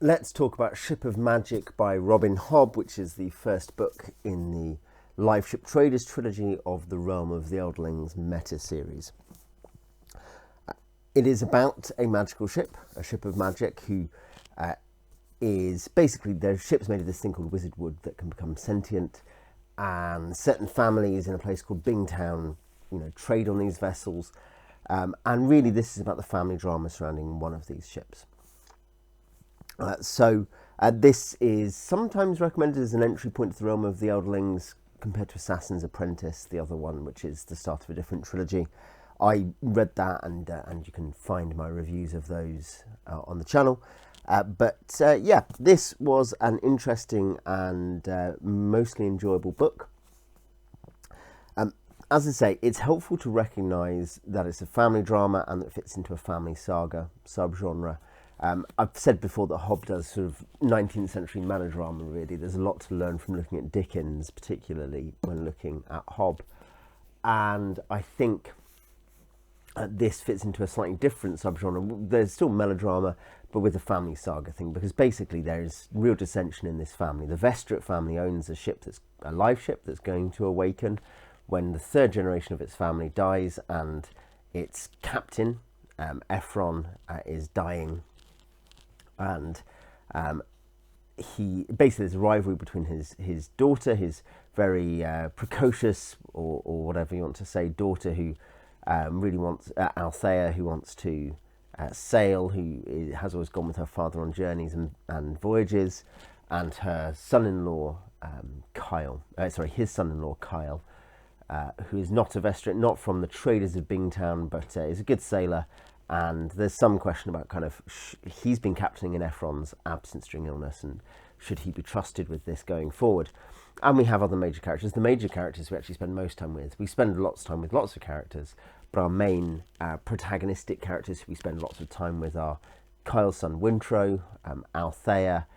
let's talk about Ship of Magic by Tobin Hobb, which is the first book in the Liveship Traders Trilogy of the Realm of the Eldlings meta series. It is about a magical ship, a ship of magic, who is basically, their ship's made of this thing called wizard wood that can become sentient, and certain families in a place called Bingtown, trade on these vessels, and really this is about the family drama surrounding one of these ships. This is sometimes recommended as an entry point to the Realm of the Eldlings compared to Assassin's Apprentice, the other one, which is the start of a different trilogy. I read that, and you can find my reviews of those on the channel. This was an interesting and mostly enjoyable book. As I say, it's helpful to recognise that it's a family drama and that it fits into a family saga subgenre. I've said before that Hobb does sort of 19th century melodrama, really. There's a lot to learn from looking at Dickens, particularly when looking at Hobb. And I think this fits into a slightly different subgenre. There's still melodrama, but with a family saga thing, because basically there's real dissension in this family. The Vestrit family owns a ship that's a live ship that's going to awaken when the third generation of its family dies, and its captain, Ephron, is dying. And he basically, there's a rivalry between his daughter, his very precocious or whatever you want to say daughter, who really wants Althea, who wants to sail, who has always gone with her father on journeys and voyages, and her son-in-law his son-in-law Kyle, who is not a Vestrit, not from the traders of Bingtown, but is a good sailor. And there's some question about kind of he's been captaining in Ephron's absence during illness, and should he be trusted with this going forward? And we have other major characters. The major characters we actually spend most time with. We spend lots of time with lots of characters, but our main protagonistic characters who we spend lots of time with are Kyle's son Wintro, Althea,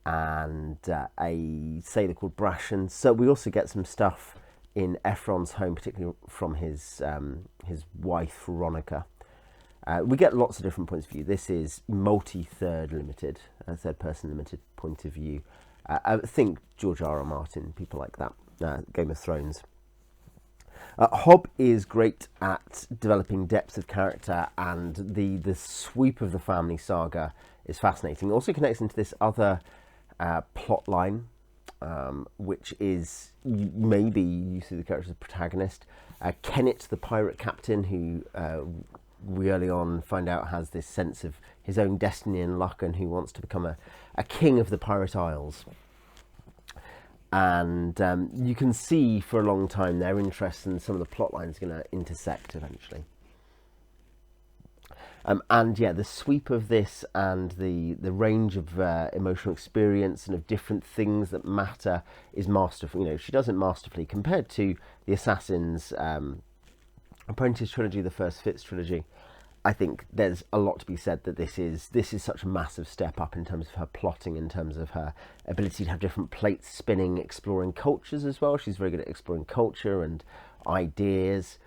and a sailor called Brashen. So we also get some stuff in Ephron's home, particularly from his wife Veronica. We get lots of different points of view. This is multi-third limited, third-person limited point of view. I think George R.R. Martin, people like that, Game of Thrones. Hobb is great at developing depth of character, and the sweep of the family saga is fascinating. It also connects into this other plot line, which is maybe you see the character as a protagonist. Kennett, the pirate captain, who we early on find out has this sense of his own destiny and luck, and who wants to become a king of the Pirate Isles. And you can see for a long time their interests and some of the plot lines are going to intersect eventually. The sweep of this and the range of emotional experience and of different things that matter is masterful. She does it masterfully compared to the Assassin's Apprentice trilogy, the first Fitz trilogy. I think there's a lot to be said that this is such a massive step up in terms of her plotting, in terms of her ability to have different plates spinning, exploring cultures as well. She's very good at exploring culture and ideas,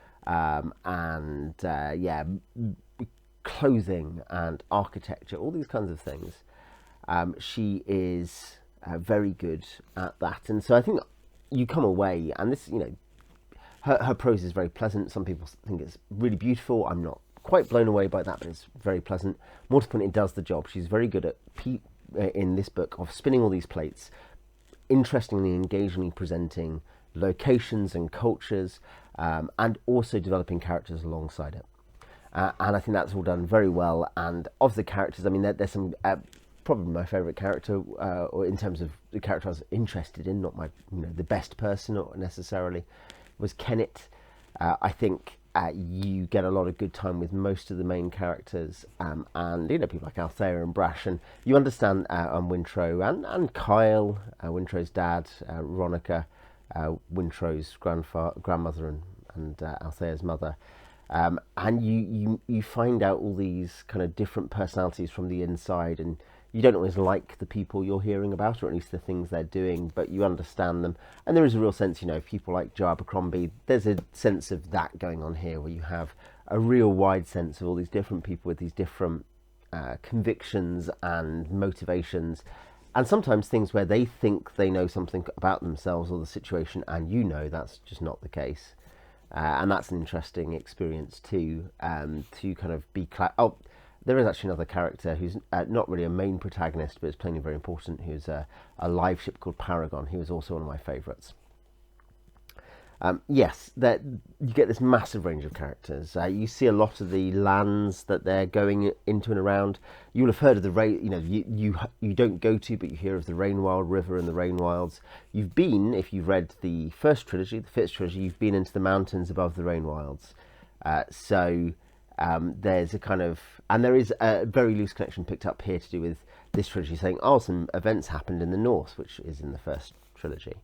clothing and architecture, all these kinds of things. She is very good at that, and so I think you come away, and this, her prose is very pleasant. Some people think it's really beautiful. I'm not quite blown away by that, but it's very pleasant. More to the point, it does the job. She's very good at in this book of spinning all these plates, interestingly, engagingly presenting locations and cultures, and also developing characters alongside it. And I think that's all done very well. And of the characters, I mean, there's some probably my favourite character, or in terms of the character I was interested in, not my the best person or necessarily, was Kennett. I think you get a lot of good time with most of the main characters, and people like Althea and Brashen. You understand Wintro and Kyle, Wintro's dad, Veronica, Wintro's grandmother, and Althea's mother. And you find out all these kind of different personalities from the inside, and you don't always like the people you're hearing about, or at least the things they're doing, but you understand them. And there is a real sense, people like Joe Abercrombie, there's a sense of that going on here, where you have a real wide sense of all these different people with these different convictions and motivations, and sometimes things where they think they know something about themselves or the situation, and you know that's just not the case. And that's an interesting experience too, to kind of be... there is actually another character who's not really a main protagonist, but is plainly very important, who's a live ship called Paragon. He was also one of my favourites. Yes, that you get this massive range of characters. You see a lot of the lands that they're going into and around. You'll have heard of the rain. You know, you don't go to, but you hear of the Rainwild River and the Rainwilds. You've been, if you've read the first trilogy, the Fitz trilogy, you've been into the mountains above the Rainwilds. There's a kind of, and there is a very loose connection picked up here to do with this trilogy, saying, oh, some events happened in the north, which is in the first trilogy.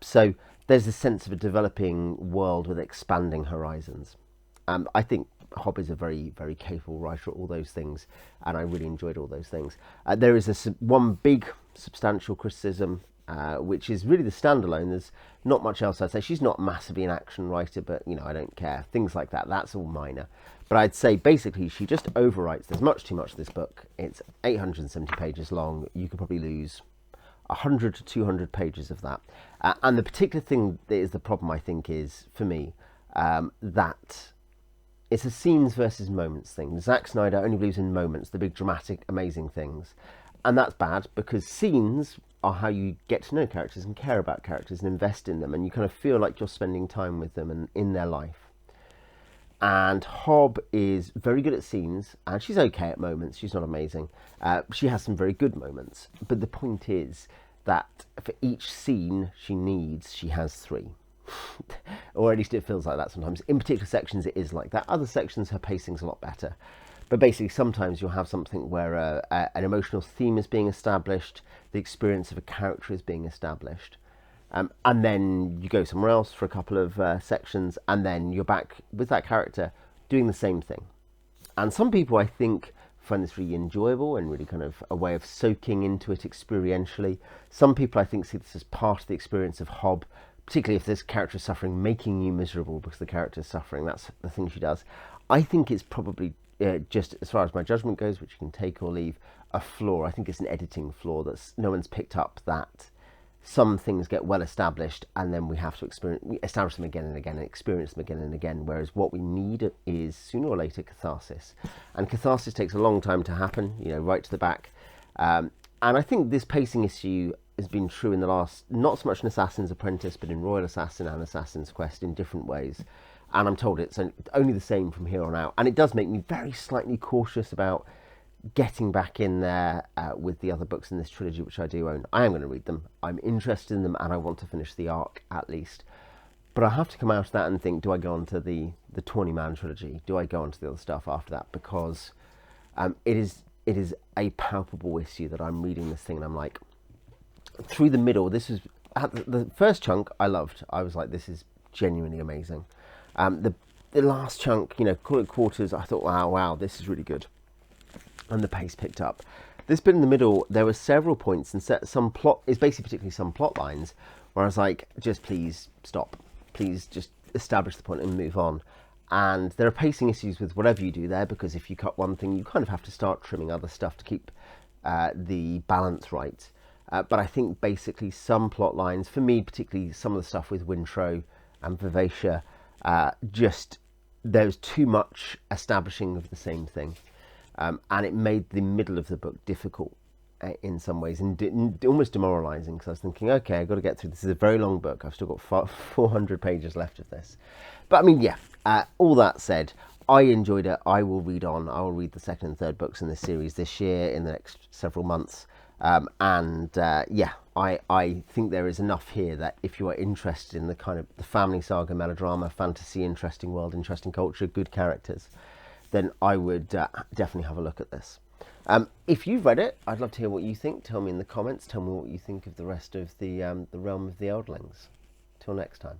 So there's a sense of a developing world with expanding horizons. I think Hobb is a very, very capable writer at all those things, and I really enjoyed all those things. There is one big substantial criticism, which is really the standalone. There's not much else I'd say. She's not massively an action writer, but, you know, I don't care. Things like that, that's all minor. But I'd say basically she just overwrites. There's much too much of this book. It's 870 pages long. You could probably lose 100 to 200 pages of that. And the particular thing that is the problem, I think, is, for me, that it's a scenes versus moments thing. Zack Snyder only believes in moments, the big dramatic, amazing things. And that's bad, because scenes are how you get to know characters and care about characters and invest in them, and you kind of feel like you're spending time with them and in their life. And Hobb is very good at scenes, and she's okay at moments. She's not amazing. She has some very good moments. But the point is that for each scene she needs, she has 3. Or at least it feels like that sometimes. In particular sections it is like that. Other sections her pacing's a lot better. But basically sometimes you'll have something where an emotional theme is being established, the experience of a character is being established. And then you go somewhere else for a couple of sections, and then you're back with that character doing the same thing. And some people, I think, find this really enjoyable and really kind of a way of soaking into it experientially. Some people, I think, see this as part of the experience of Hobb, particularly if this character is suffering, making you miserable because the character is suffering. That's the thing she does. I think it's probably, just as far as my judgment goes, which you can take or leave, a flaw. I think it's an editing flaw that no one's picked up, that some things get well established and then we have to establish them again and again and experience them again and again, whereas what we need is sooner or later catharsis. And catharsis takes a long time to happen, you know, right to the back. And I think this pacing issue has been true in the last, not so much in Assassin's Apprentice, but in Royal Assassin and Assassin's Quest in different ways. And I'm told it's only the same from here on out. And it does make me very slightly cautious about getting back in there with the other books in this trilogy, which I do own. I am going to read them. I'm interested in them, and I want to finish the arc at least. But I have to come out of that and think, do I go on to the Tawny Man trilogy? Do I go on to the other stuff after that? Because it is a palpable issue that I'm reading this thing and I'm like, through the middle, this was the first chunk I loved. I was like, this is genuinely amazing. The last chunk, you know, call it quarters, I thought, wow, this is really good. And the pace picked up. This bit in the middle, there were several points and some plot, is basically particularly some plot lines where I was like, just please stop. Please just establish the point and move on. And there are pacing issues with whatever you do there, because if you cut one thing, you kind of have to start trimming other stuff to keep the balance right. But I think basically some plot lines, for me particularly some of the stuff with Wintro and Vivacia, just there was too much establishing of the same thing. And it made the middle of the book difficult in some ways and almost demoralising, because I was thinking, okay, I've got to get through. This is a very long book. I've still got 400 pages left of this. But I mean, yeah, all that said, I enjoyed it. I will read on. I will read the second and third books in this series this year, in the next several months. Yeah, I think there is enough here that if you are interested in the kind of the family saga, melodrama, fantasy, interesting world, interesting culture, good characters, then I would definitely have a look at this. If you've read it, I'd love to hear what you think. Tell me in the comments. Tell me what you think of the rest of the Realm of the Eldlings. Till next time.